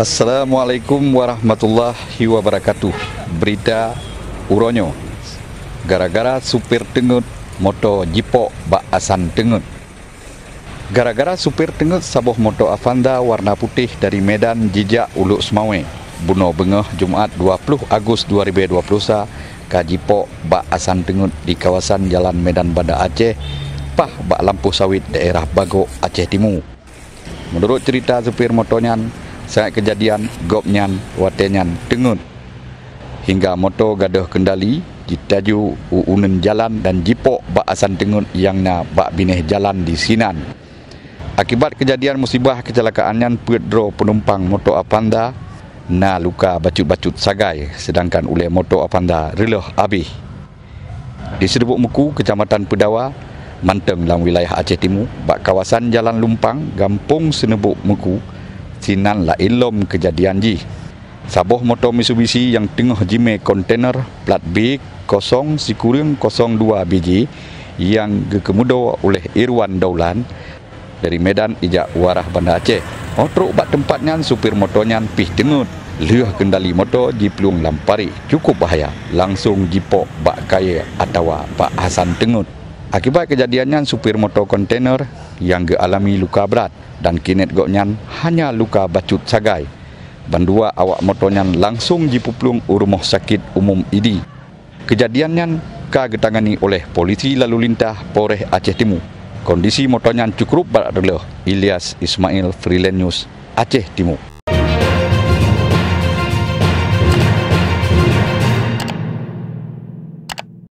Assalamualaikum warahmatullahi wabarakatuh. Berita Uronyo. Gara-gara supir tengut moto jipok bak asan tengut. Gara-gara supir tengut sabuh moto Avanza warna putih dari Medan jijak Uluk Semawe. Buno bengah Jumaat 20 Agustus 2020 ka jipok bak asan tengut di kawasan Jalan Medan Banda Aceh, pah bak lampu sawit daerah Bagok Aceh Timur. Menurut cerita supir motonyan, saat kejadian gopnyan watenyan tengut hingga motor gaduh kendali ditaju uunen jalan dan jipok bak asan tengut yang na bak bineh jalan di sinan. Akibat kejadian musibah kecelakaannya pedro penumpang motor Avanza na luka bacut-bacut sagai, sedangkan oleh motor Avanza reloh habis. Di Sedebuk Meku, Kecamatan Pedawa, Manteng dalam wilayah Aceh Timur, bak kawasan Jalan Lumpang, Gampung Senebuk Meku, sinan la ilom kejadian ji. Sabuh motor Mitsubishi yang tengah jime kontainer plat B 0 Sikurung 02 BJ yang dikemudo oleh Irwan Daulan dari Medan ijak warah Banda Aceh. Motor bak tempatnya supir motornya pih tengut, leuh kendali motor di pelung lampari, cukup bahaya, langsung jipok bak kaya atau bak asan tengut. Akibat kejadiannya supir motor kontainer yang alami luka berat dan kinet goknyan hanya luka bacut sagai. Bandua awak motornya langsung dipuplung rumah sakit umum ID. Kejadiannya ketangani oleh polisi lalu lintas Polres Aceh Timur. Kondisi motornya cukup berat. Ilyas Ismail, Freelance News, Aceh Timur.